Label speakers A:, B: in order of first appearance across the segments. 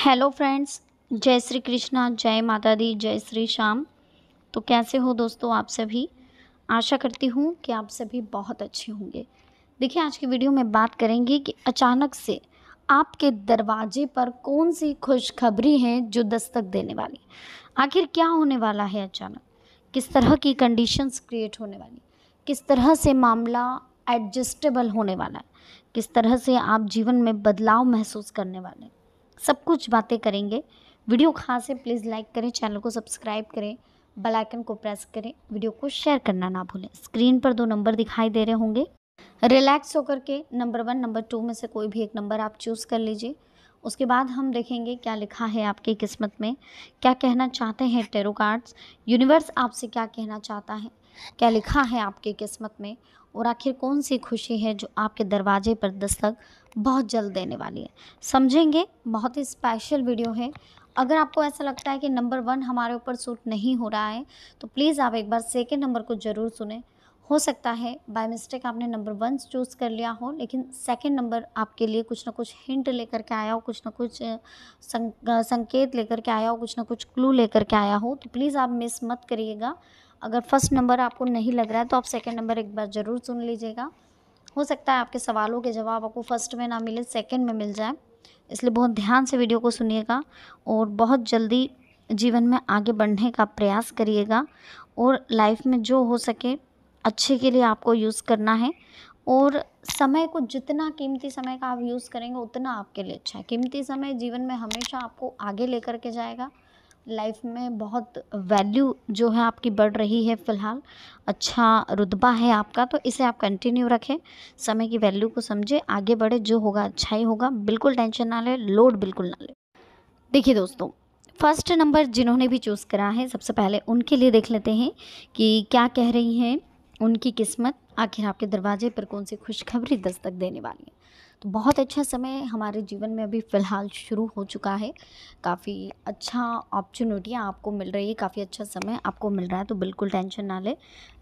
A: Hello friends, जय श्री कृष्णा, जय माता दी, जय श्री श्याम। तो कैसे हो दोस्तों आप सभी। आशा करती हूँ कि आप सभी बहुत अच्छे होंगे। देखिए, आज की वीडियो में बात करेंगे कि अचानक से आपके दरवाजे पर कौन सी खुशखबरी है जो दस्तक देने वाली। आखिर क्या होने वाला है अचानक, किस तरह की कंडीशंस क्रिएट होने वाली, किस तरह से मामला एडजस्टेबल होने वाला है, किस तरह से आप जीवन में बदलाव महसूस करने वाले हैं, सब कुछ बातें करेंगे। वीडियो खास है, प्लीज़ लाइक करें, चैनल को सब्सक्राइब करें, बेल आइकन को प्रेस करें, वीडियो को शेयर करना ना भूलें। स्क्रीन पर 2 नंबर दिखाई दे रहे होंगे। रिलैक्स होकर के नंबर 1 नंबर 2 में से कोई भी एक नंबर आप चूज़ कर लीजिए। उसके बाद हम देखेंगे क्या लिखा है आपकी किस्मत में, क्या कहना चाहते हैं टैरो कार्ड्स, यूनिवर्स आपसे क्या कहना चाहता है, क्या लिखा है आपकी किस्मत में, और आखिर कौन सी खुशी है जो आपके दरवाजे पर दस्तक बहुत जल्द देने वाली है। समझेंगे, बहुत ही स्पेशल वीडियो है। अगर आपको ऐसा लगता है कि नंबर 1 हमारे ऊपर सूट नहीं हो रहा है तो प्लीज़ आप एक बार सेकंड नंबर को ज़रूर सुनें। हो सकता है बाय मिस्टेक आपने नंबर 1 चूज़ कर लिया हो, लेकिन सेकंड नंबर आपके लिए कुछ ना कुछ हिंट लेकर के आया हो, कुछ ना कुछ संकेत लेकर के आया हो, कुछ ना कुछ क्लू लेकर के आया हो। तो प्लीज़ आप मिस मत करिएगा। अगर फर्स्ट नंबर आपको नहीं लग रहा है तो आप सेकंड नंबर एक बार ज़रूर सुन लीजिएगा। हो सकता है आपके सवालों के जवाब आपको फर्स्ट में ना मिले, सेकंड में मिल जाए। इसलिए बहुत ध्यान से वीडियो को सुनिएगा और बहुत जल्दी जीवन में आगे बढ़ने का प्रयास करिएगा। और लाइफ में जो हो सके अच्छे के लिए आपको यूज़ करना है। और समय को, जितना कीमती समय का आप यूज़ करेंगे उतना आपके लिए अच्छा है। कीमती समय जीवन में हमेशा आपको आगे लेकर के जाएगा। लाइफ में बहुत वैल्यू जो है आपकी बढ़ रही है फ़िलहाल, अच्छा रुतबा है आपका, तो इसे आप कंटिन्यू रखें। समय की वैल्यू को समझें, आगे बढ़े, जो होगा अच्छा ही होगा। बिल्कुल टेंशन ना लें, लोड बिल्कुल ना लें। देखिए दोस्तों, फर्स्ट नंबर जिन्होंने भी चूज़ करा है, सबसे पहले उनके लिए देख लेते हैं कि क्या कह रही हैं उनकी किस्मत। आखिर आपके दरवाजे पर कौन सी खुशखबरी दस्तक देने वाली है। तो बहुत अच्छा समय हमारे जीवन में अभी फ़िलहाल शुरू हो चुका है। काफ़ी अच्छा अपॉर्चुनिटियाँ आपको मिल रही है, काफ़ी अच्छा समय आपको मिल रहा है। तो बिल्कुल टेंशन ना लें,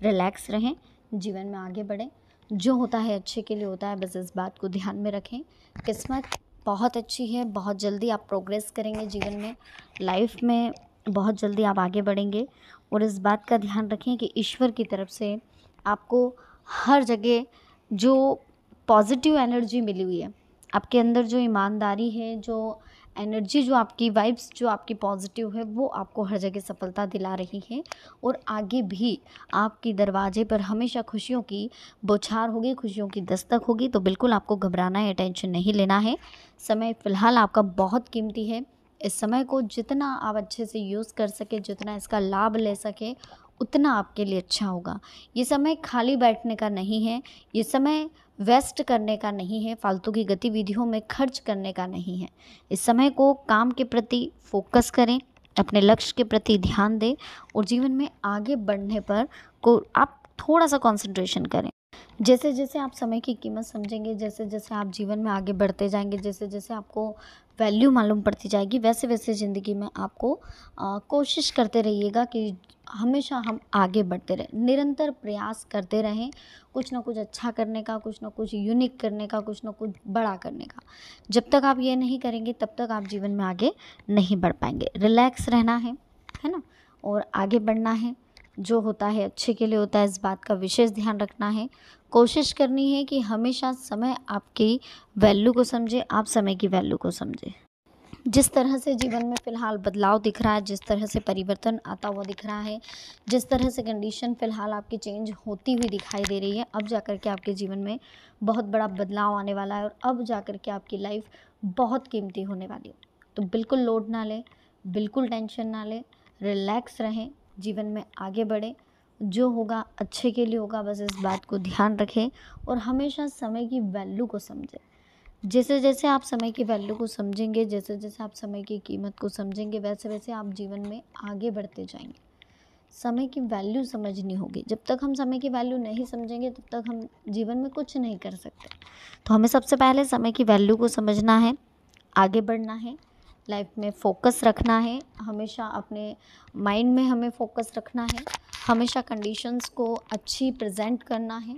A: रिलैक्स रहें, जीवन में आगे बढ़ें। जो होता है अच्छे के लिए होता है, बस इस बात को ध्यान में रखें। किस्मत बहुत अच्छी है, बहुत जल्दी आप प्रोग्रेस करेंगे जीवन में, लाइफ में बहुत जल्दी आप आगे बढ़ेंगे। और इस बात का ध्यान रखें कि ईश्वर की तरफ से आपको हर जगह जो पॉजिटिव एनर्जी मिली हुई है, आपके अंदर जो ईमानदारी है, जो एनर्जी, जो आपकी वाइब्स जो आपकी पॉजिटिव है, वो आपको हर जगह सफलता दिला रही है। और आगे भी आपके दरवाजे पर हमेशा खुशियों की बौछार होगी, खुशियों की दस्तक होगी। तो बिल्कुल आपको घबराना है, टेंशन नहीं लेना है। समय फ़िलहाल आपका बहुत कीमती है। इस समय को जितना आप अच्छे से यूज़ कर सके, जितना इसका लाभ ले सके, उतना आपके लिए अच्छा होगा। ये समय खाली बैठने का नहीं है, ये समय वेस्ट करने का नहीं है, फालतू की गतिविधियों में खर्च करने का नहीं है। इस समय को काम के प्रति फोकस करें, अपने लक्ष्य के प्रति ध्यान दें और जीवन में आगे बढ़ने पर को आप थोड़ा सा कंसंट्रेशन करें। जैसे जैसे आप समय की कीमत समझेंगे, जैसे जैसे आप जीवन में आगे बढ़ते जाएंगे, जैसे जैसे आपको वैल्यू मालूम पड़ती जाएगी, वैसे वैसे ज़िंदगी में आपको कोशिश करते रहिएगा कि हमेशा हम आगे बढ़ते रहें, निरंतर प्रयास करते रहें, कुछ ना कुछ अच्छा करने का, कुछ ना कुछ यूनिक करने का, कुछ ना कुछ बड़ा करने का। जब तक आप ये नहीं करेंगे तब तक आप जीवन में आगे नहीं बढ़ पाएंगे। रिलैक्स रहना है ना, और आगे बढ़ना है। जो होता है अच्छे के लिए होता है, इस बात का विशेष ध्यान रखना है। कोशिश करनी है कि हमेशा समय आपकी वैल्यू को समझे, आप समय की वैल्यू को समझें। जिस तरह से जीवन में फ़िलहाल बदलाव दिख रहा है, जिस तरह से परिवर्तन आता हुआ दिख रहा है, जिस तरह से कंडीशन फ़िलहाल आपकी चेंज होती हुई दिखाई दे रही है, अब जाकर के आपके जीवन में बहुत बड़ा बदलाव आने वाला है और अब जाकर के आपकी लाइफ बहुत कीमती होने वाली है। तो बिल्कुल लोड ना लें, बिल्कुल टेंशन ना लें, रिलैक्स रहें, जीवन में आगे बढ़ें। जो होगा अच्छे के लिए होगा, बस इस बात को ध्यान रखें और हमेशा समय की वैल्यू को समझें। जैसे जैसे आप समय की वैल्यू को समझेंगे, जैसे जैसे आप समय की कीमत को समझेंगे, वैसे वैसे आप जीवन में आगे बढ़ते जाएंगे। समय की वैल्यू समझनी होगी। जब तक हम समय की वैल्यू नहीं समझेंगे तब तक हम जीवन में कुछ नहीं कर सकते। तो हमें सबसे पहले समय की वैल्यू को समझना है, आगे बढ़ना है, लाइफ में फ़ोकस रखना है, हमेशा अपने माइंड में हमें फ़ोकस रखना है, हमेशा कंडीशंस को अच्छी प्रेजेंट करना है।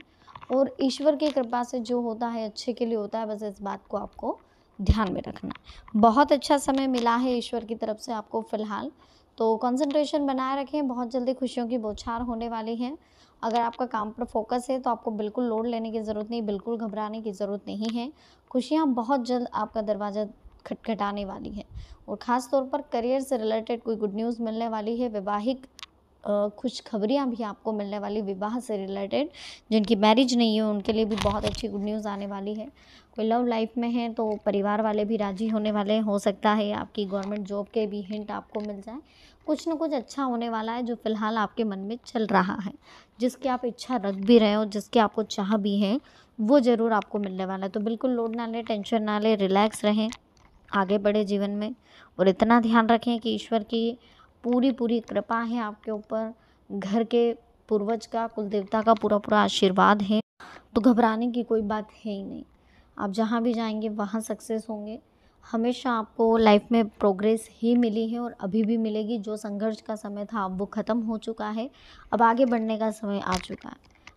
A: और ईश्वर की कृपा से जो होता है अच्छे के लिए होता है, बस इस बात को आपको ध्यान में रखना है। बहुत अच्छा समय मिला है ईश्वर की तरफ से आपको फ़िलहाल, तो कंसंट्रेशन बनाए रखें। बहुत जल्दी खुशियों की बौछार होने वाली है। अगर आपका काम पर फोकस है तो आपको बिल्कुल लोड लेने की ज़रूरत नहीं, बिल्कुल घबराने की ज़रूरत नहीं है। खुशियाँ बहुत जल्द आपका दरवाज़ा खटखटाने वाली है और ख़ास तौर पर करियर से रिलेटेड कोई गुड न्यूज़ मिलने वाली है। वैवाहिक खुशखबरियाँ भी आपको मिलने वाली, विवाह से रिलेटेड। जिनकी मैरिज नहीं है उनके लिए भी बहुत अच्छी गुड न्यूज़ आने वाली है। कोई लव लाइफ में है तो परिवार वाले भी राज़ी होने वाले हैं। हो सकता है आपकी गवर्नमेंट जॉब के भी हिंट आपको मिल जाए। कुछ न कुछ अच्छा होने वाला है जो फ़िलहाल आपके मन में चल रहा है, जिसकी आप इच्छा रख भी रहे हो, जिसकी आपको चाह भी है, वो ज़रूर आपको मिलने वाला है। तो बिल्कुल लोड ना लें, टेंशन ना लें, रिलैक्स रहें, आगे बढ़े जीवन में। और इतना ध्यान रखें कि ईश्वर की पूरी कृपा है आपके ऊपर, घर के पूर्वज का, कुल देवता का पूरा आशीर्वाद है। तो घबराने की कोई बात है ही नहीं। आप जहाँ भी जाएंगे वहाँ सक्सेस होंगे। हमेशा आपको लाइफ में प्रोग्रेस ही मिली है और अभी भी मिलेगी। जो संघर्ष का समय था अब वो ख़त्म हो चुका है। अब आगे बढ़ने का समय आ चुका है।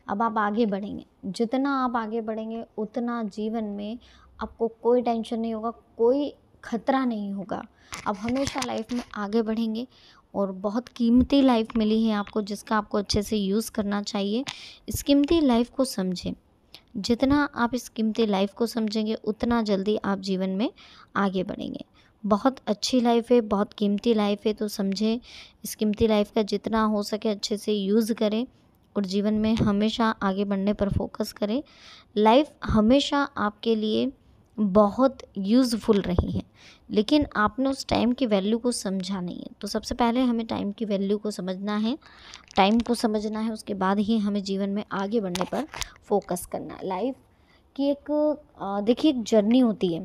A: अब आप आगे बढ़ेंगे। जितना आप आगे बढ़ेंगे उतना जीवन में आपको कोई टेंशन नहीं होगा, कोई खतरा नहीं होगा। आप हमेशा लाइफ में आगे बढ़ेंगे और बहुत कीमती लाइफ मिली है आपको, जिसका आपको अच्छे से यूज़ करना चाहिए। इस कीमती लाइफ को समझें। जितना आप इस कीमती लाइफ को समझेंगे उतना जल्दी आप जीवन में आगे बढ़ेंगे। बहुत अच्छी लाइफ है, बहुत कीमती लाइफ है, तो समझें। इस कीमती लाइफ का जितना हो सके अच्छे से यूज़ करें और जीवन में हमेशा आगे बढ़ने पर फोकस करें। लाइफ हमेशा आपके लिए बहुत यूज़फुल रही है, लेकिन आपने उस टाइम की वैल्यू को समझा नहीं है। तो सबसे पहले हमें टाइम की वैल्यू को समझना है, टाइम को समझना है, उसके बाद ही हमें जीवन में आगे बढ़ने पर फोकस करना है। लाइफ की एक देखिए एक जर्नी होती है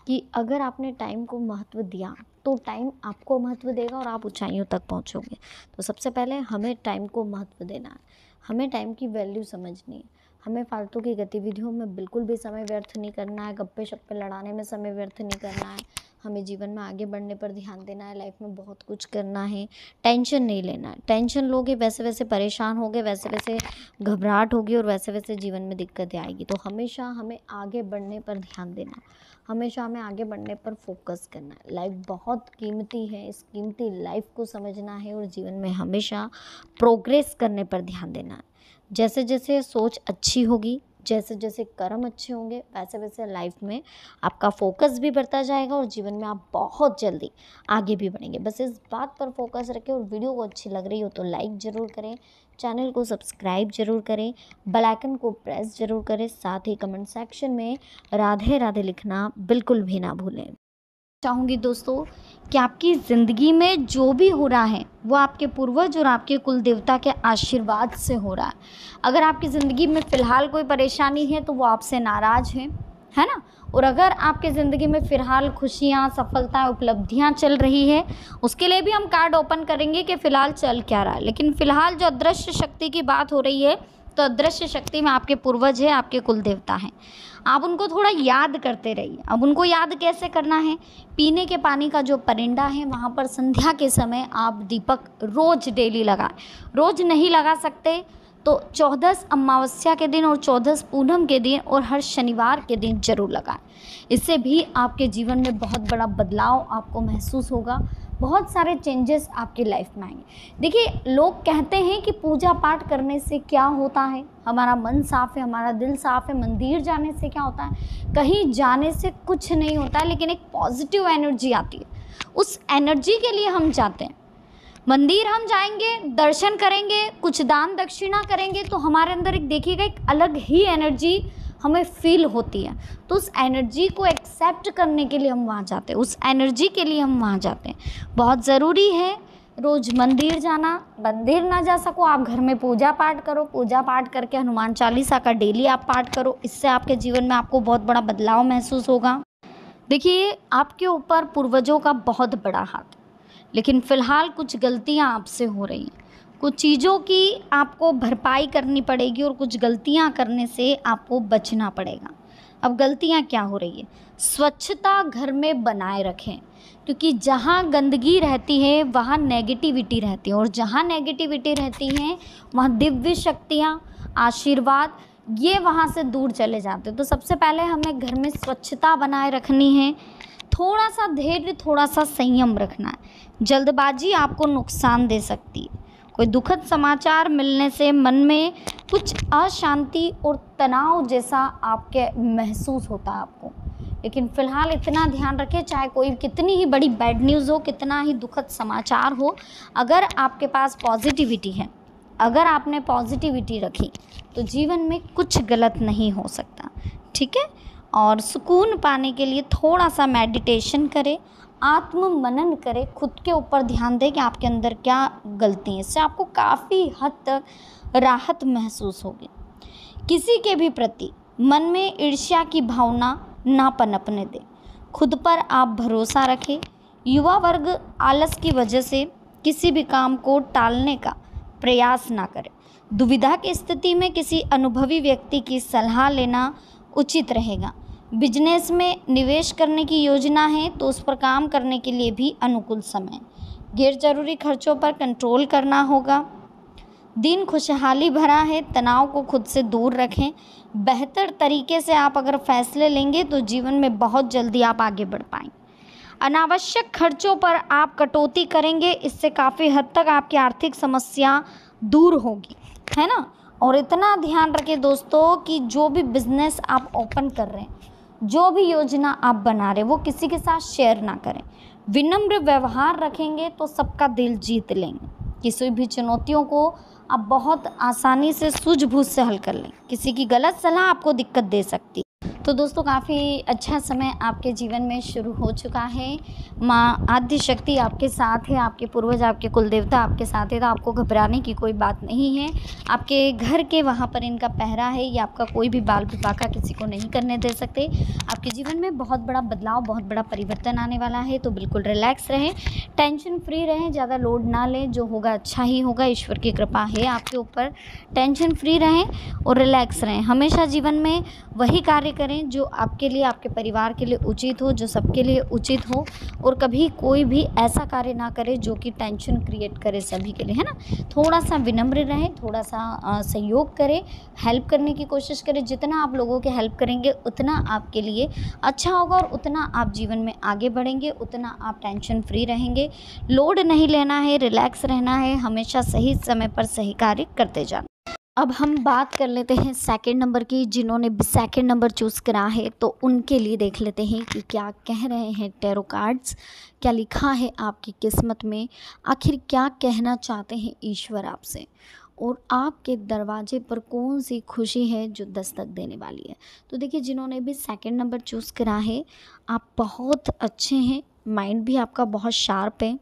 A: कि अगर आपने टाइम को महत्व दिया तो टाइम आपको महत्व देगा और आप ऊंचाइयों तक पहुंचोगे। तो सबसे पहले हमें टाइम को महत्व देना है, हमें टाइम की वैल्यू समझनी है। हमें फालतू की गतिविधियों में बिल्कुल भी समय व्यर्थ नहीं करना है, गप्पे शप्पे लड़ाने में समय व्यर्थ नहीं करना है। हमें जीवन में आगे बढ़ने पर ध्यान देना है, लाइफ में बहुत कुछ करना है। टेंशन नहीं लेना है। टेंशन लोगे वैसे वैसे परेशान होगे, वैसे वैसे घबराहट होगी और वैसे वैसे जीवन में दिक्कतें आएगी। तो हमेशा हमें आगे बढ़ने पर ध्यान देना है, हमेशा हमें आगे बढ़ने पर फोकस करना है। लाइफ बहुत कीमती है, इस कीमती लाइफ को समझना है और जीवन में हमेशा प्रोग्रेस करने पर ध्यान देना है। जैसे जैसे सोच अच्छी होगी, जैसे जैसे कर्म अच्छे होंगे, वैसे वैसे लाइफ में आपका फोकस भी बढ़ता जाएगा और जीवन में आप बहुत जल्दी आगे भी बढ़ेंगे। बस इस बात पर फोकस रखें। और वीडियो को अच्छी लग रही हो तो लाइक ज़रूर करें, चैनल को सब्सक्राइब जरूर करें, बेल आइकन को प्रेस जरूर करें। साथ ही कमेंट सेक्शन में राधे राधे लिखना बिल्कुल भी ना भूलें। चाहूँगी दोस्तों कि आपकी ज़िंदगी में जो भी हो रहा है वो आपके पूर्वज और आपके कुल देवता के आशीर्वाद से हो रहा है। अगर आपकी ज़िंदगी में फ़िलहाल कोई परेशानी है तो वो आपसे नाराज़ है ना। और अगर आपकी ज़िंदगी में फ़िलहाल खुशियाँ, सफलता, उपलब्धियाँ चल रही है, उसके लिए भी हम कार्ड ओपन करेंगे कि फ़िलहाल चल क्या रहा है। लेकिन फ़िलहाल जो अदृश्य शक्ति की बात हो रही है, तो अदृश्य शक्ति में आपके पूर्वज है, आपके कुल देवता हैं। आप उनको थोड़ा याद करते रहिए। अब उनको याद कैसे करना है? पीने के पानी का जो परिंदा है वहाँ पर संध्या के समय आप दीपक रोज़ डेली लगाएं। रोज़ नहीं लगा सकते तो 14 अमावस्या के दिन और 14 पूनम के दिन और हर शनिवार के दिन जरूर लगाएं। इससे भी आपके जीवन में बहुत बड़ा बदलाव आपको महसूस होगा, बहुत सारे चेंजेस आपकी लाइफ में आएंगे। देखिए, लोग कहते हैं कि पूजा पाठ करने से क्या होता है, हमारा मन साफ है, हमारा दिल साफ है, मंदिर जाने से क्या होता है। कहीं जाने से कुछ नहीं होता है, लेकिन एक पॉजिटिव एनर्जी आती है। उस एनर्जी के लिए हम जाते हैं। मंदिर हम जाएंगे, दर्शन करेंगे, कुछ दान दक्षिणा करेंगे तो हमारे अंदर एक देखिएगा एक अलग ही एनर्जी हमें फील होती है। तो उस एनर्जी को एक्सेप्ट करने के लिए हम वहाँ जाते हैं, उस एनर्जी के लिए हम वहाँ जाते हैं। बहुत ज़रूरी है रोज़ मंदिर जाना। मंदिर ना जा सको, आप घर में पूजा पाठ करो। पूजा पाठ करके हनुमान चालीसा का डेली आप पाठ करो। इससे आपके जीवन में आपको बहुत बड़ा बदलाव महसूस होगा। देखिए, आपके ऊपर पूर्वजों का बहुत बड़ा हाथ, लेकिन फ़िलहाल कुछ गलतियाँ आपसे हो रही हैं। कुछ चीज़ों की आपको भरपाई करनी पड़ेगी और कुछ गलतियाँ करने से आपको बचना पड़ेगा। अब गलतियाँ क्या हो रही है? स्वच्छता घर में बनाए रखें, क्योंकि जहाँ गंदगी रहती है वहाँ नेगेटिविटी रहती है, और जहाँ नेगेटिविटी रहती है वहाँ दिव्य शक्तियाँ, आशीर्वाद ये वहाँ से दूर चले जाते हैं। तो सबसे पहले हमें घर में स्वच्छता बनाए रखनी है, थोड़ा सा धैर्य, थोड़ा सा संयम रखना है। जल्दबाजी आपको नुकसान दे सकती है। कोई दुखद समाचार मिलने से मन में कुछ अशांति और तनाव जैसा आपके महसूस होता है आपको। लेकिन फ़िलहाल इतना ध्यान रखें, चाहे कोई कितनी ही बड़ी बैड न्यूज़ हो, कितना ही दुखद समाचार हो, अगर आपके पास पॉजिटिविटी है, अगर आपने पॉजिटिविटी रखी तो जीवन में कुछ गलत नहीं हो सकता। ठीक है। और सुकून पाने के लिए थोड़ा सा मेडिटेशन करें, आत्म मनन करें, खुद के ऊपर ध्यान दें कि आपके अंदर क्या गलती है। इससे आपको काफ़ी हद तक राहत महसूस होगी। किसी के भी प्रति मन में ईर्ष्या की भावना ना पनपने दें। खुद पर आप भरोसा रखें। युवा वर्ग आलस की वजह से किसी भी काम को टालने का प्रयास ना करें। दुविधा की स्थिति में किसी अनुभवी व्यक्ति की सलाह लेना उचित रहेगा। बिजनेस में निवेश करने की योजना है तो उस पर काम करने के लिए भी अनुकूल समय। गैर जरूरी खर्चों पर कंट्रोल करना होगा। दिन खुशहाली भरा है, तनाव को खुद से दूर रखें। बेहतर तरीके से आप अगर फैसले लेंगे तो जीवन में बहुत जल्दी आप आगे बढ़ पाएंगे। अनावश्यक खर्चों पर आप कटौती करेंगे, इससे काफ़ी हद तक आपकी आर्थिक समस्या दूर होगी, है ना। और इतना ध्यान रखें दोस्तों कि जो भी बिजनेस आप ओपन कर रहे हैं, जो भी योजना आप बना रहे हैं, वो किसी के साथ शेयर ना करें। विनम्र व्यवहार रखेंगे तो सबका दिल जीत लेंगे। किसी भी चुनौतियों को आप बहुत आसानी से सूझबूझ से हल कर लें। किसी की गलत सलाह आपको दिक्कत दे सकती है। तो दोस्तों काफ़ी अच्छा समय आपके जीवन में शुरू हो चुका है। माँ आद्य शक्ति आपके साथ है, आपके पूर्वज, आपके कुल देवता आपके साथ है। तो आपको घबराने की कोई बात नहीं है। आपके घर के वहाँ पर इनका पहरा है। ये आपका कोई भी बाल विपाका किसी को नहीं करने दे सकते। आपके जीवन में बहुत बड़ा बदलाव, बहुत बड़ा परिवर्तन आने वाला है। तो बिल्कुल रिलैक्स रहें, टेंशन फ्री रहें, ज़्यादा लोड ना लें। जो होगा अच्छा ही होगा, ईश्वर की कृपा है आपके ऊपर। टेंशन फ्री रहें और रिलैक्स रहें। हमेशा जीवन में वही कार्य करें जो आपके लिए, आपके परिवार के लिए उचित हो, जो सबके लिए उचित हो। और कभी कोई भी ऐसा कार्य ना करे जो कि टेंशन क्रिएट करे सभी के लिए, है ना। थोड़ा सा विनम्र रहें, थोड़ा सा सहयोग करें, हेल्प करने की कोशिश करें। जितना आप लोगों के हेल्प करेंगे उतना आपके लिए अच्छा होगा और उतना आप जीवन में आगे बढ़ेंगे, उतना आप टेंशन फ्री रहेंगे। लोड नहीं लेना है, रिलैक्स रहना है, हमेशा सही समय पर सही कार्य करते जाना। अब हम बात कर लेते हैं सेकंड नंबर की। जिन्होंने भी सेकंड नंबर चूज़ करा है तो उनके लिए देख लेते हैं कि क्या कह रहे हैं टैरो कार्ड्स, क्या लिखा है आपकी किस्मत में, आखिर क्या कहना चाहते हैं ईश्वर आपसे, और आपके दरवाजे पर कौन सी खुशी है जो दस्तक देने वाली है। तो देखिए, जिन्होंने भी सेकंड नंबर चूज़ करा है, आप बहुत अच्छे हैं, माइंड भी आपका बहुत शार्प है,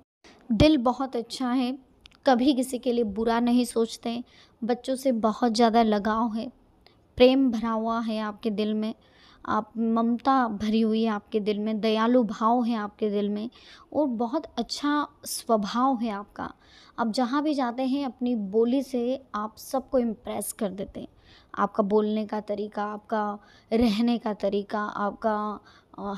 A: दिल बहुत अच्छा है, कभी किसी के लिए बुरा नहीं सोचते, बच्चों से बहुत ज़्यादा लगाव है, प्रेम भरा हुआ है आपके दिल में, आप ममता भरी हुई है आपके दिल में, दयालु भाव है आपके दिल में, और बहुत अच्छा स्वभाव है आपका। आप जहाँ भी जाते हैं अपनी बोली से आप सबको इम्प्रेस कर देते हैं। आपका बोलने का तरीका, आपका रहने का तरीका, आपका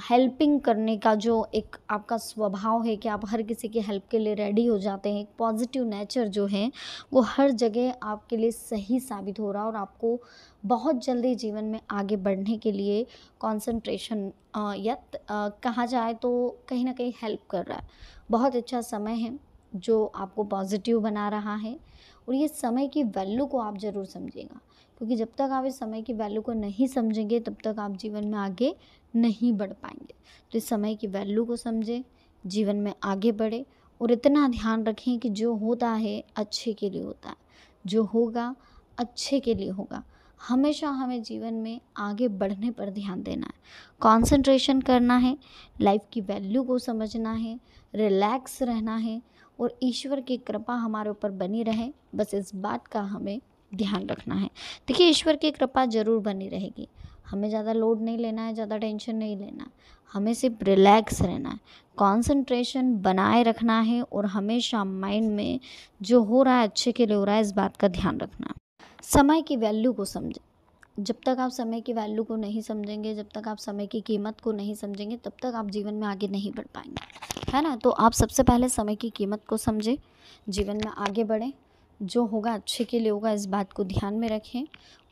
A: हेल्पिंग करने का जो एक आपका स्वभाव है कि आप हर किसी की हेल्प के लिए रेडी हो जाते हैं, एक पॉजिटिव नेचर जो है वो हर जगह आपके लिए सही साबित हो रहा है और आपको बहुत जल्दी जीवन में आगे बढ़ने के लिए कंसंट्रेशन या कहा जाए तो कहीं ना कहीं हेल्प कर रहा है। बहुत अच्छा समय है जो आपको पॉजिटिव बना रहा है, और ये समय की वैल्यू को आप ज़रूर समझिएगा, क्योंकि जब तक आप इस समय की वैल्यू को नहीं समझेंगे तब तक आप जीवन में आगे नहीं बढ़ पाएंगे। तो इस समय की वैल्यू को समझें, जीवन में आगे बढ़े, और इतना ध्यान रखें कि जो होता है अच्छे के लिए होता है, जो होगा अच्छे के लिए होगा। हमेशा हमें जीवन में आगे बढ़ने पर ध्यान देना है, कंसंट्रेशन करना है, लाइफ की वैल्यू को समझना है, रिलैक्स रहना है, और ईश्वर की कृपा हमारे ऊपर बनी रहे, बस इस बात का हमें ध्यान रखना है। देखिए, ईश्वर की कृपा ज़रूर बनी रहेगी। हमें ज़्यादा लोड नहीं लेना है, ज़्यादा टेंशन नहीं लेना है, हमें सिर्फ रिलैक्स रहना है, कंसंट्रेशन बनाए रखना है, और हमेशा माइंड में जो हो रहा है अच्छे के लिए हो रहा है, इस बात का ध्यान रखना है। समय की वैल्यू को समझें। जब तक आप समय की वैल्यू को नहीं समझेंगे, जब तक आप समय की कीमत को नहीं समझेंगे, तब तक आप जीवन में आगे नहीं बढ़ पाएंगे, है ना। तो आप सबसे पहले समय की कीमत को समझें, जीवन में आगे बढ़ें, जो होगा अच्छे के लिए होगा, इस बात को ध्यान में रखें।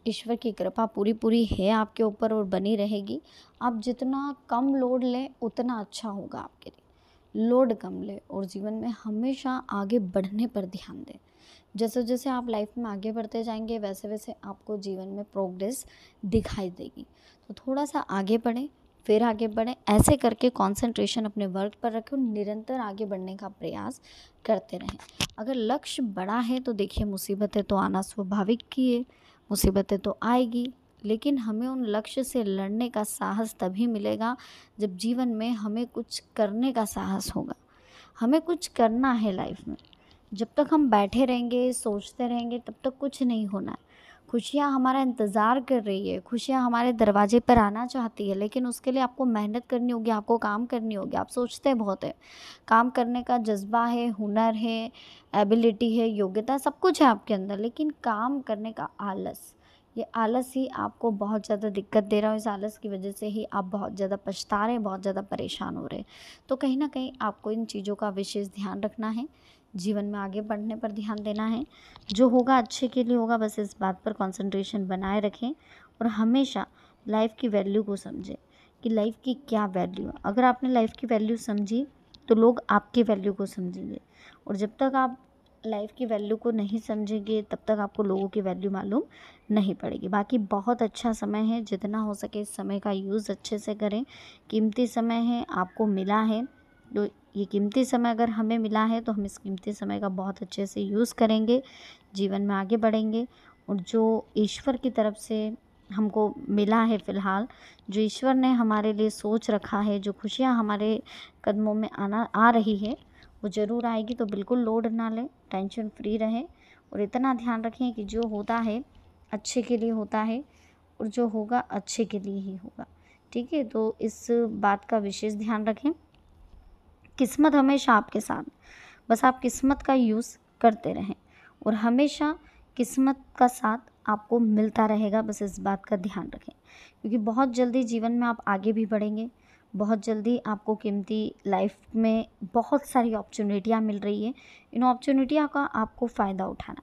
A: ईश्वर की कृपा पूरी पूरी है आपके ऊपर और बनी रहेगी। आप जितना कम लोड लें उतना अच्छा होगा आपके लिए। लोड कम लें और जीवन में हमेशा आगे बढ़ने पर ध्यान दें। जैसे जैसे आप लाइफ में आगे बढ़ते जाएंगे वैसे वैसे आपको जीवन में प्रोग्रेस दिखाई देगी। तो थोड़ा सा आगे बढ़ें, फिर आगे बढ़ें, ऐसे करके कंसंट्रेशन अपने वर्क पर रखें और निरंतर आगे बढ़ने का प्रयास करते रहें। अगर लक्ष्य बड़ा है तो देखिए मुसीबतें तो आना स्वाभाविक ही है, मुसीबतें तो आएगी, लेकिन हमें उन लक्ष्य से लड़ने का साहस तभी मिलेगा जब जीवन में हमें कुछ करने का साहस होगा। हमें कुछ करना है लाइफ में। जब तक हम बैठे रहेंगे, सोचते रहेंगे, तब तक कुछ नहीं होना है। खुशियाँ हमारा इंतज़ार कर रही है, खुशियाँ हमारे दरवाजे पर आना चाहती है, लेकिन उसके लिए आपको मेहनत करनी होगी, आपको काम करनी होगी। आप सोचते बहुत है, काम करने का जज्बा है, हुनर है, एबिलिटी है, योग्यता सब कुछ है आपके अंदर, लेकिन काम करने का आलस, ये आलस ही आपको बहुत ज़्यादा दिक्कत दे रहा है। इस आलस की वजह से ही आप बहुत ज़्यादा पछता रहे हैं, बहुत ज़्यादा परेशान हो रहे हैं। तो कहीं ना कहीं आपको इन चीज़ों का विशेष ध्यान रखना है, जीवन में आगे बढ़ने पर ध्यान देना है। जो होगा अच्छे के लिए होगा, बस इस बात पर कंसंट्रेशन बनाए रखें और हमेशा लाइफ की वैल्यू को समझें कि लाइफ की क्या वैल्यू है। अगर आपने लाइफ की वैल्यू समझी तो लोग आपकी वैल्यू को समझेंगे, और जब तक आप लाइफ की वैल्यू को नहीं समझेंगे तब तक आपको लोगों की वैल्यू मालूम नहीं पड़ेगी। बाकी बहुत अच्छा समय है, जितना हो सके इस समय का यूज़ अच्छे से करें। कीमती समय है, आपको मिला है, तो ये कीमती समय अगर हमें मिला है तो हम इस कीमती समय का बहुत अच्छे से यूज़ करेंगे, जीवन में आगे बढ़ेंगे। और जो ईश्वर की तरफ से हमको मिला है फ़िलहाल, जो ईश्वर ने हमारे लिए सोच रखा है, जो खुशियाँ हमारे कदमों में आ रही है, वो ज़रूर आएगी। तो बिल्कुल लोड ना लें, टेंशन फ्री रहें और इतना ध्यान रखें कि जो होता है अच्छे के लिए होता है और जो होगा अच्छे के लिए ही होगा। ठीक है, तो इस बात का विशेष ध्यान रखें। किस्मत हमेशा आपके साथ, बस आप किस्मत का यूज़ करते रहें और हमेशा किस्मत का साथ आपको मिलता रहेगा, बस इस बात का ध्यान रखें। क्योंकि बहुत जल्दी जीवन में आप आगे भी बढ़ेंगे, बहुत जल्दी आपको कीमती लाइफ में बहुत सारी अपॉर्चुनिटियाँ मिल रही है। इन अपॉर्चुनिटियों का आपको फ़ायदा उठाना।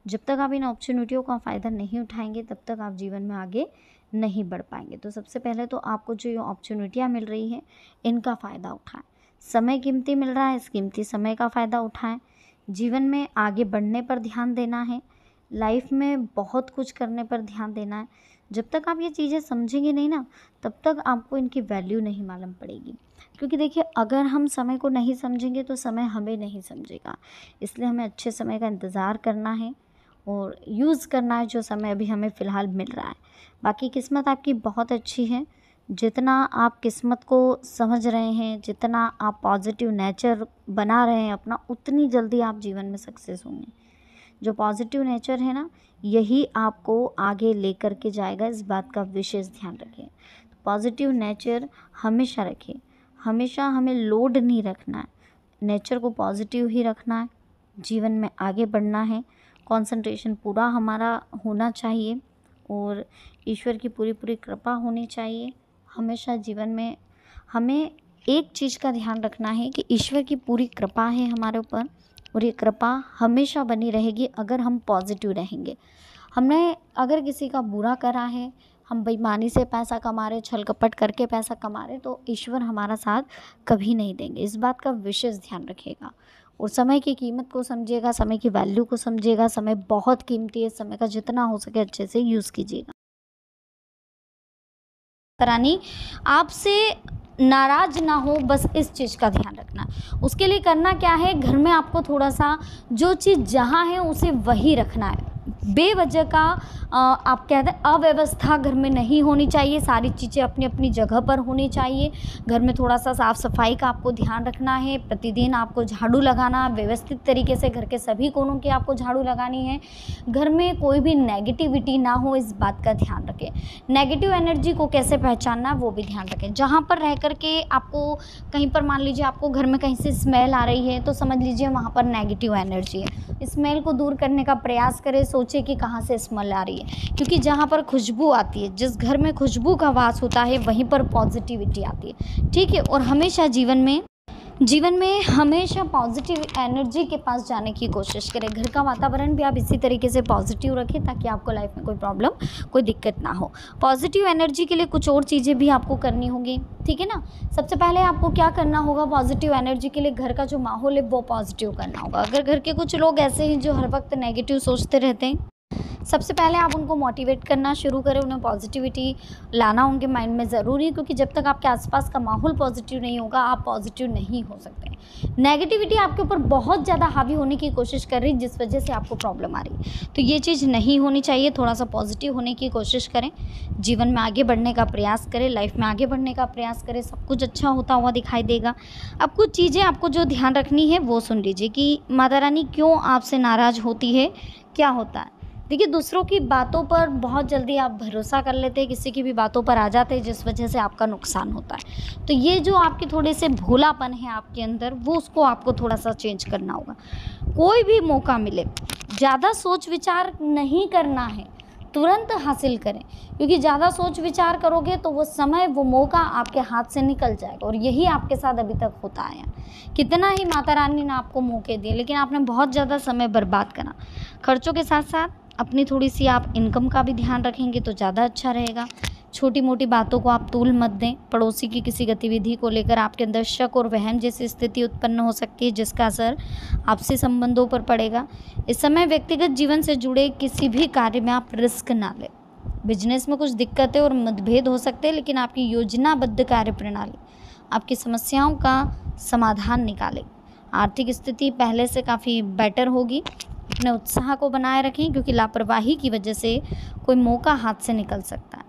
A: जब तक आप इन अपॉर्चुनिटियों का फ़ायदा नहीं उठाएंगे तब तक आप जीवन में आगे नहीं बढ़ पाएंगे। तो सबसे पहले तो आपको जो ये अपॉर्चुनिटियाँ मिल रही हैं इनका फ़ायदा उठाएं। समय कीमती मिल रहा है, इस कीमती समय का फ़ायदा उठाएं। जीवन में आगे बढ़ने पर ध्यान देना है, लाइफ में बहुत कुछ करने पर ध्यान देना है। जब तक आप ये चीज़ें समझेंगे नहीं ना, तब तक आपको इनकी वैल्यू नहीं मालूम पड़ेगी। क्योंकि देखिए, अगर हम समय को नहीं समझेंगे तो समय हमें नहीं समझेगा। इसलिए हमें अच्छे समय का इंतज़ार करना है और यूज़ करना है जो समय अभी हमें फ़िलहाल मिल रहा है। बाकी किस्मत आपकी बहुत अच्छी है। जितना आप किस्मत को समझ रहे हैं, जितना आप पॉजिटिव नेचर बना रहे हैं अपना, उतनी जल्दी आप जीवन में सक्सेस होंगे। जो पॉजिटिव नेचर है ना, यही आपको आगे लेकर के जाएगा, इस बात का विशेष ध्यान रखें। तो पॉजिटिव नेचर हमेशा रखें, हमेशा हमें लोड नहीं रखना है, नेचर को पॉजिटिव ही रखना है, जीवन में आगे बढ़ना है। कंसंट्रेशन पूरा हमारा होना चाहिए और ईश्वर की पूरी पूरी कृपा होनी चाहिए। हमेशा जीवन में हमें एक चीज़ का ध्यान रखना है कि ईश्वर की पूरी कृपा है हमारे ऊपर और ये कृपा हमेशा बनी रहेगी अगर हम पॉजिटिव रहेंगे। हमने अगर किसी का बुरा करा है, हम बेईमानी से पैसा कमा रहे, छल कपट करके पैसा कमा रहे, तो ईश्वर हमारा साथ कभी नहीं देंगे। इस बात का विशेष ध्यान रखिएगा और समय की कीमत को समझिएगा, समय की वैल्यू को समझिएगा। समय बहुत कीमती है, समय का जितना हो सके अच्छे से यूज़ कीजिएगा। करानी आपसे नाराज़ ना हो, बस इस चीज़ का ध्यान रखना। उसके लिए करना क्या है, घर में आपको थोड़ा सा जो चीज़ जहाँ है उसे वही रखना है। बेवजह का आप कहते हैं अव्यवस्था घर में नहीं होनी चाहिए, सारी चीज़ें अपनी अपनी जगह पर होनी चाहिए। घर में थोड़ा सा साफ़ सफाई का आपको ध्यान रखना है, प्रतिदिन आपको झाड़ू लगाना, व्यवस्थित तरीके से घर के सभी कोनों की आपको झाड़ू लगानी है। घर में कोई भी नेगेटिविटी ना हो, इस बात का ध्यान रखें। नेगेटिव एनर्जी को कैसे पहचानना वो भी ध्यान रखें। जहाँ पर रह कर के आपको कहीं पर मान लीजिए आपको घर में कहीं से स्मेल आ रही है तो समझ लीजिए वहाँ पर नेगेटिव एनर्जी है। स्मेल को दूर करने का प्रयास करें, सोचिए कि कहाँ से स्मेल आ रही है, क्योंकि जहाँ पर खुशबू आती है, जिस घर में खुशबू का वास होता है वहीं पर पॉजिटिविटी आती है। ठीक है, और हमेशा जीवन में जीवन में हमेशा पॉजिटिव एनर्जी के पास जाने की कोशिश करें। घर का वातावरण भी आप इसी तरीके से पॉजिटिव रखें ताकि आपको लाइफ में कोई प्रॉब्लम, कोई दिक्कत ना हो। पॉजिटिव एनर्जी के लिए कुछ और चीज़ें भी आपको करनी होगी, ठीक है ना। सबसे पहले आपको क्या करना होगा, पॉजिटिव एनर्जी के लिए घर का जो माहौल है वो पॉजिटिव करना होगा। अगर घर के कुछ लोग ऐसे हैं जो हर वक्त नेगेटिव सोचते रहते हैं, सबसे पहले आप उनको मोटिवेट करना शुरू करें, उन्हें पॉजिटिविटी लाना उनके माइंड में ज़रूरी है, क्योंकि जब तक आपके आसपास का माहौल पॉजिटिव नहीं होगा आप पॉजिटिव नहीं हो सकते। नेगेटिविटी आपके ऊपर बहुत ज़्यादा हावी होने की कोशिश कर रही है जिस वजह से आपको प्रॉब्लम आ रही है, तो ये चीज़ नहीं होनी चाहिए। थोड़ा सा पॉजिटिव होने की कोशिश करें, जीवन में आगे बढ़ने का प्रयास करें, लाइफ में आगे बढ़ने का प्रयास करें, सब कुछ अच्छा होता हुआ दिखाई देगा। अब कुछ चीज़ें आपको जो ध्यान रखनी है वो सुन लीजिए कि माता रानी क्यों आपसे नाराज़ होती है, क्या होता है। देखिए, दूसरों की बातों पर बहुत जल्दी आप भरोसा कर लेते हैं, किसी की भी बातों पर आ जाते हैं जिस वजह से आपका नुकसान होता है। तो ये जो आपके थोड़े से भोलापन है आपके अंदर, वो उसको आपको थोड़ा सा चेंज करना होगा। कोई भी मौका मिले ज़्यादा सोच विचार नहीं करना है, तुरंत हासिल करें, क्योंकि ज़्यादा सोच विचार करोगे तो वो समय, वो मौका आपके हाथ से निकल जाएगा। और यही आपके साथ अभी तक होता आया। कितना ही माता रानी ने आपको मौके दिए लेकिन आपने बहुत ज़्यादा समय बर्बाद करा। खर्चों के साथ साथ अपनी थोड़ी सी आप इनकम का भी ध्यान रखेंगे तो ज़्यादा अच्छा रहेगा। छोटी मोटी बातों को आप तूल मत दें। पड़ोसी की किसी गतिविधि को लेकर आपके अंदर शक और वहम जैसी स्थिति उत्पन्न हो सकती है जिसका असर आपसी संबंधों पर पड़ेगा। इस समय व्यक्तिगत जीवन से जुड़े किसी भी कार्य में आप रिस्क ना लें। बिजनेस में कुछ दिक्कतें और मतभेद हो सकते हैं लेकिन आपकी योजनाबद्ध कार्य प्रणाली आपकी समस्याओं का समाधान निकाले। आर्थिक स्थिति पहले से काफ़ी बेटर होगी। अपने उत्साह को बनाए रखें क्योंकि लापरवाही की वजह से कोई मौका हाथ से निकल सकता है।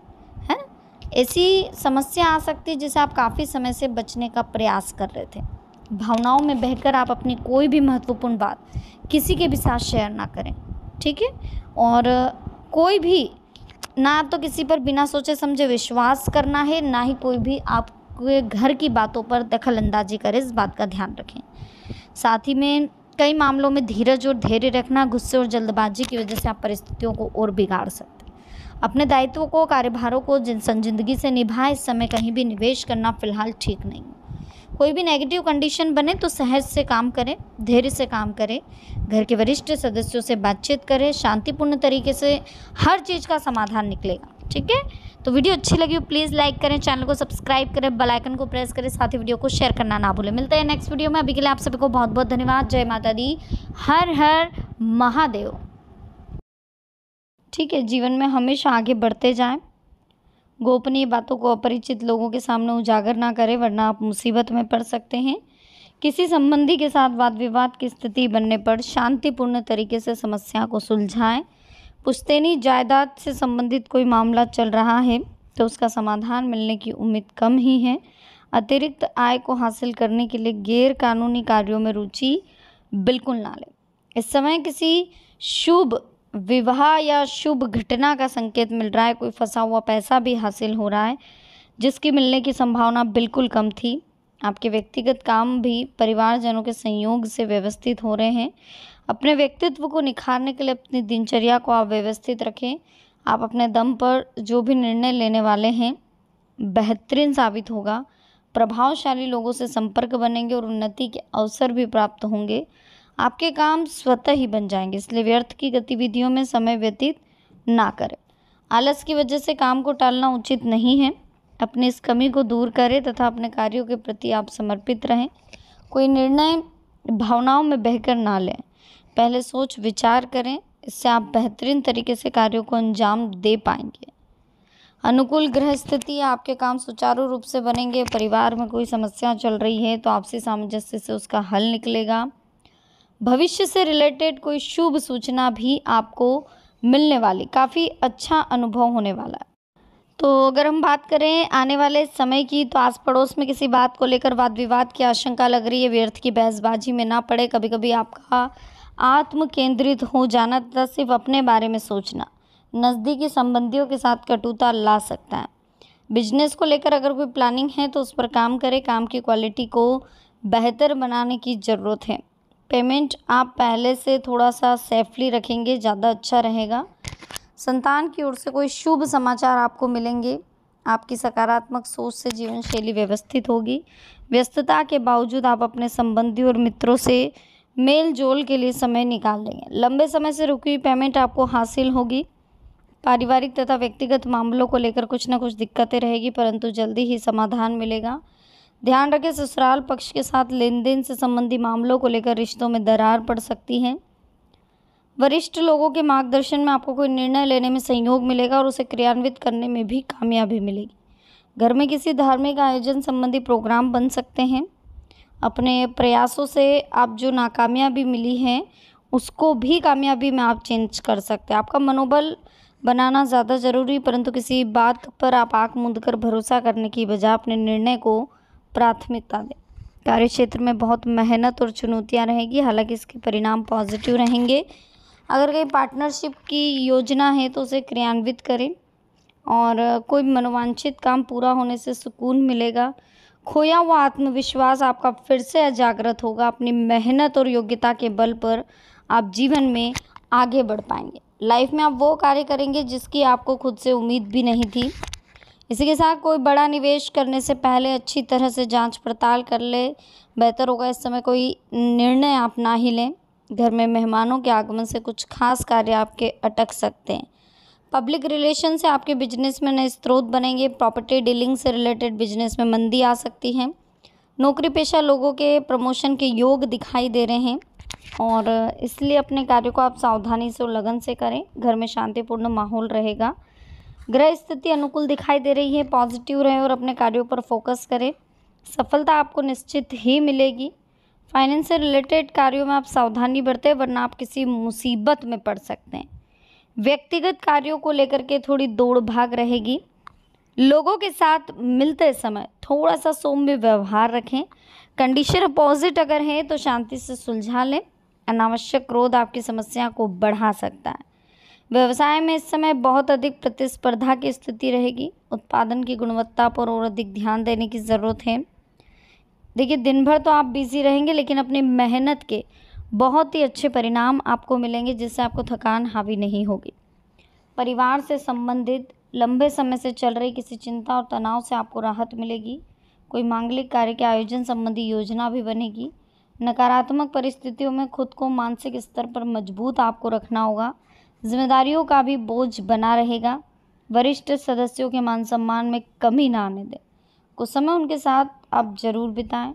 A: ऐसी समस्या आ सकती है जिसे आप काफ़ी समय से बचने का प्रयास कर रहे थे। भावनाओं में बहकर आप अपनी कोई भी महत्वपूर्ण बात किसी के भी साथ शेयर ना करें, ठीक है। और कोई भी ना तो किसी पर बिना सोचे समझे विश्वास करना है, ना ही कोई भी आपके घर की बातों पर दखल अंदाजी करे, इस बात का ध्यान रखें। साथ ही में कई मामलों में धीरज और धैर्य रखना, गुस्से और जल्दबाजी की वजह से आप परिस्थितियों को और बिगाड़ सकते हैं। अपने दायित्वों को, कार्यभारों को संजीदगी से निभाएं। इस समय कहीं भी निवेश करना फिलहाल ठीक नहीं है। कोई भी नेगेटिव कंडीशन बने तो सहज से काम करें, धैर्य से काम करें, घर के वरिष्ठ सदस्यों से बातचीत करें, शांतिपूर्ण तरीके से हर चीज़ का समाधान निकलेगा, ठीक है। तो वीडियो अच्छी लगी हो प्लीज़ लाइक करें, चैनल को सब्सक्राइब करें, बेल आइकन को प्रेस करें, साथ ही वीडियो को शेयर करना ना भूलें। मिलते हैं नेक्स्ट वीडियो में। अभी के लिए आप सभी को बहुत बहुत धन्यवाद। जय माता दी, हर हर महादेव। ठीक है, जीवन में हमेशा आगे बढ़ते जाएं। गोपनीय बातों को अपरिचित लोगों के सामने उजागर ना करें वरना आप मुसीबत में पड़ सकते हैं। किसी संबंधी के साथ वाद विवाद की स्थिति बनने पर शांतिपूर्ण तरीके से समस्या को सुलझाएं। पुश्तैनी जायदाद से संबंधित कोई मामला चल रहा है तो उसका समाधान मिलने की उम्मीद कम ही है। अतिरिक्त आय को हासिल करने के लिए गैर कानूनी कार्यों में रुचि बिल्कुल ना लें। इस समय किसी शुभ विवाह या शुभ घटना का संकेत मिल रहा है। कोई फंसा हुआ पैसा भी हासिल हो रहा है जिसकी मिलने की संभावना बिल्कुल कम थी। आपके व्यक्तिगत काम भी परिवारजनों के संयोग से व्यवस्थित हो रहे हैं। अपने व्यक्तित्व को निखारने के लिए अपनी दिनचर्या को आप व्यवस्थित रखें। आप अपने दम पर जो भी निर्णय लेने वाले हैं बेहतरीन साबित होगा। प्रभावशाली लोगों से संपर्क बनेंगे और उन्नति के अवसर भी प्राप्त होंगे। आपके काम स्वतः ही बन जाएंगे, इसलिए व्यर्थ की गतिविधियों में समय व्यतीत ना करें। आलस की वजह से काम को टालना उचित नहीं है। अपनी इस कमी को दूर करें तथा अपने कार्यों के प्रति आप समर्पित रहें। कोई निर्णय भावनाओं में बहकर ना लें, पहले सोच विचार करें, इससे आप बेहतरीन तरीके से कार्यों को अंजाम दे पाएंगे। अनुकूल ग्रह स्थिति आपके काम सुचारू रूप से बनेंगे। परिवार में कोई समस्या चल रही है तो आपसी सामंजस्य से उसका हल निकलेगा। भविष्य से रिलेटेड कोई शुभ सूचना भी आपको मिलने वाली, काफ़ी अच्छा अनुभव होने वाला है। तो अगर हम बात करें आने वाले समय की तो आस पड़ोस में किसी बात को लेकर वाद विवाद की आशंका लग रही है। व्यर्थ की बहसबाजी में ना पड़े। कभी कभी आपका आत्म केंद्रित हो जाना तथा सिर्फ अपने बारे में सोचना नज़दीकी संबंधियों के साथ कटुता ला सकता है। बिजनेस को लेकर अगर कोई प्लानिंग है तो उस पर काम करें। काम की क्वालिटी को बेहतर बनाने की ज़रूरत है। पेमेंट आप पहले से थोड़ा सा सेफली रखेंगे, ज़्यादा अच्छा रहेगा। संतान की ओर से कोई शुभ समाचार आपको मिलेंगे। आपकी सकारात्मक सोच से जीवन शैली व्यवस्थित होगी। व्यस्तता के बावजूद आप अपने संबंधी और मित्रों से मेल जोल के लिए समय निकाल लेंगे। लंबे समय से रुकी हुई पेमेंट आपको हासिल होगी। पारिवारिक तथा व्यक्तिगत मामलों को लेकर कुछ न कुछ दिक्कतें रहेगी, परंतु जल्दी ही समाधान मिलेगा। ध्यान रखें, ससुराल पक्ष के साथ लेन देन से संबंधी मामलों को लेकर रिश्तों में दरार पड़ सकती है। वरिष्ठ लोगों के मार्गदर्शन में आपको कोई निर्णय लेने में सहयोग मिलेगा और उसे क्रियान्वित करने में भी कामयाबी मिलेगी। घर में किसी धार्मिक आयोजन संबंधी प्रोग्राम बन सकते हैं। अपने प्रयासों से आप जो नाकामयाबी मिली है उसको भी कामयाबी में आप चेंज कर सकते हैं। आपका मनोबल बनाना ज़्यादा ज़रूरी, परंतु किसी बात पर आप आंख मूंद कर भरोसा करने की बजाय अपने निर्णय को प्राथमिकता दें। कार्यक्षेत्र में बहुत मेहनत और चुनौतियां रहेगी, हालांकि इसके परिणाम पॉजिटिव रहेंगे। अगर कहीं पार्टनरशिप की योजना है तो उसे क्रियान्वित करें और कोई मनोवांछित काम पूरा होने से सुकून मिलेगा। खोया हुआ आत्मविश्वास आपका फिर से जागृत होगा। अपनी मेहनत और योग्यता के बल पर आप जीवन में आगे बढ़ पाएंगे। लाइफ में आप वो कार्य करेंगे जिसकी आपको खुद से उम्मीद भी नहीं थी। इसी के साथ कोई बड़ा निवेश करने से पहले अच्छी तरह से जांच पड़ताल कर ले, बेहतर होगा इस समय कोई निर्णय आप ना ही लें। घर में मेहमानों के आगमन से कुछ खास कार्य आपके अटक सकते हैं। पब्लिक रिलेशन से आपके बिजनेस में नए स्रोत बनेंगे। प्रॉपर्टी डीलिंग से रिलेटेड बिजनेस में मंदी आ सकती है। नौकरी पेशा लोगों के प्रमोशन के योग दिखाई दे रहे हैं और इसलिए अपने कार्य को आप सावधानी से और लगन से करें। घर में शांतिपूर्ण माहौल रहेगा। ग्रह स्थिति अनुकूल दिखाई दे रही है। पॉजिटिव रहें और अपने कार्यों पर फोकस करें। सफलता आपको निश्चित ही मिलेगी। फाइनेंस से रिलेटेड कार्यों में आप सावधानी बरतें, वरना आप किसी मुसीबत में पड़ सकते हैं। व्यक्तिगत कार्यों को लेकर के थोड़ी दौड़ भाग रहेगी। लोगों के साथ मिलते समय थोड़ा सा सौम्य व्यवहार रखें। कंडीशन अपोजिट अगर है तो शांति से सुलझा लें। अनावश्यक क्रोध आपकी समस्या को बढ़ा सकता है। व्यवसाय में इस समय बहुत अधिक प्रतिस्पर्धा की स्थिति रहेगी। उत्पादन की गुणवत्ता पर और अधिक ध्यान देने की ज़रूरत है। देखिए, दिन भर तो आप बिजी रहेंगे, लेकिन अपनी मेहनत के बहुत ही अच्छे परिणाम आपको मिलेंगे, जिससे आपको थकान हावी नहीं होगी। परिवार से संबंधित लंबे समय से चल रही किसी चिंता और तनाव से आपको राहत मिलेगी। कोई मांगलिक कार्य के आयोजन संबंधी योजना भी बनेगी। नकारात्मक परिस्थितियों में खुद को मानसिक स्तर पर मजबूत आपको रखना होगा। जिम्मेदारियों का भी बोझ बना रहेगा। वरिष्ठ सदस्यों के मान सम्मान में कमी ना आने दें। कुछ समय उनके साथ आप जरूर बिताएं।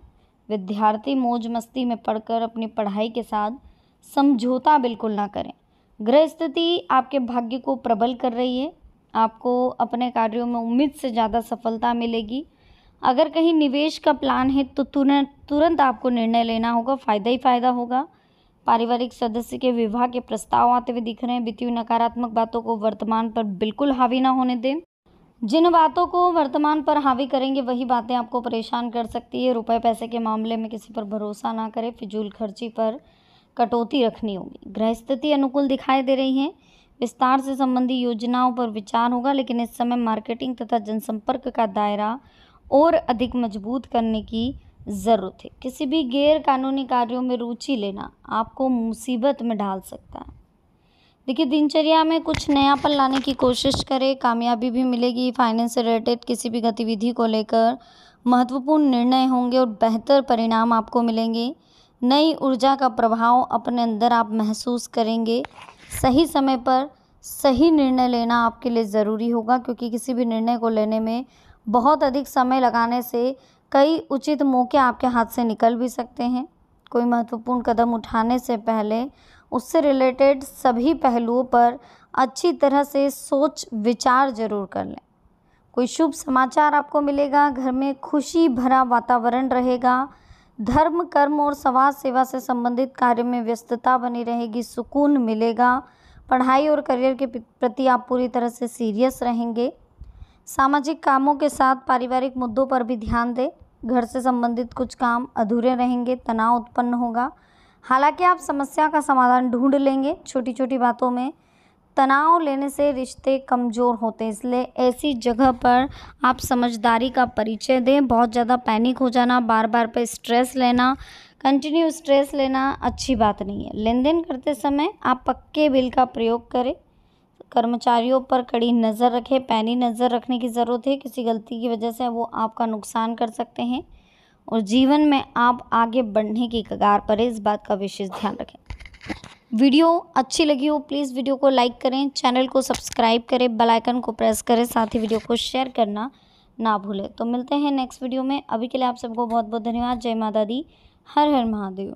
A: विद्यार्थी मौज मस्ती में पढ़कर अपनी पढ़ाई के साथ समझौता बिल्कुल ना करें। ग्रह स्थिति आपके भाग्य को प्रबल कर रही है। आपको अपने कार्यों में उम्मीद से ज़्यादा सफलता मिलेगी। अगर कहीं निवेश का प्लान है तो तुरंत आपको निर्णय लेना होगा, फ़ायदा ही फ़ायदा होगा। पारिवारिक सदस्य के विवाह के प्रस्ताव आते हुए दिख रहे हैं। बीती हुई नकारात्मक बातों को वर्तमान पर बिल्कुल हावी ना होने दें। जिन बातों को वर्तमान पर हावी करेंगे वही बातें आपको परेशान कर सकती है। रुपए पैसे के मामले में किसी पर भरोसा ना करें। फिजूल खर्ची पर कटौती रखनी होगी। ग्रह स्थिति अनुकूल दिखाई दे रही है। विस्तार से संबंधी योजनाओं पर विचार होगा, लेकिन इस समय मार्केटिंग तथा जनसंपर्क का दायरा और अधिक मजबूत करने की ज़रूरत है। किसी भी गैर कानूनी कार्यों में रुचि लेना आपको मुसीबत में डाल सकता है। देखिए, दिनचर्या में कुछ नयापन लाने की कोशिश करें, कामयाबी भी मिलेगी। फाइनेंस से रिलेटेड किसी भी गतिविधि को लेकर महत्वपूर्ण निर्णय होंगे और बेहतर परिणाम आपको मिलेंगे। नई ऊर्जा का प्रभाव अपने अंदर आप महसूस करेंगे। सही समय पर सही निर्णय लेना आपके लिए ज़रूरी होगा, क्योंकि किसी भी निर्णय को लेने में बहुत अधिक समय लगाने से कई उचित मौके आपके हाथ से निकल भी सकते हैं। कोई महत्वपूर्ण कदम उठाने से पहले उससे रिलेटेड सभी पहलुओं पर अच्छी तरह से सोच विचार जरूर कर लें। कोई शुभ समाचार आपको मिलेगा। घर में खुशी भरा वातावरण रहेगा। धर्म, कर्म और समाज सेवा से संबंधित कार्य में व्यस्तता बनी रहेगी। सुकून मिलेगा। पढ़ाई और करियर के प्रति आप पूरी तरह से सीरियस रहेंगे। सामाजिक कामों के साथ पारिवारिक मुद्दों पर भी ध्यान दें। घर से संबंधित कुछ काम अधूरे रहेंगे। तनाव उत्पन्न होगा। हालांकि आप समस्या का समाधान ढूंढ लेंगे। छोटी छोटी बातों में तनाव लेने से रिश्ते कमज़ोर होते हैं, इसलिए ऐसी जगह पर आप समझदारी का परिचय दें। बहुत ज़्यादा पैनिक हो जाना, बार बार पे स्ट्रेस लेना, कंटिन्यू स्ट्रेस लेना अच्छी बात नहीं है। लेन देन करते समय आप पक्के बिल का प्रयोग करें। कर्मचारियों पर कड़ी नज़र रखें, पैनी नज़र रखने की ज़रूरत है। किसी गलती की वजह से वो आपका नुकसान कर सकते हैं और जीवन में आप आगे बढ़ने की कगार पर है, इस बात का विशेष ध्यान रखें। वीडियो अच्छी लगी हो प्लीज़ वीडियो को लाइक करें, चैनल को सब्सक्राइब करें, बेल आइकन को प्रेस करें, साथ ही वीडियो को शेयर करना ना भूलें। तो मिलते हैं नेक्स्ट वीडियो में। अभी के लिए आप सबको बहुत बहुत धन्यवाद। जय माता दी, हर हर महादेव।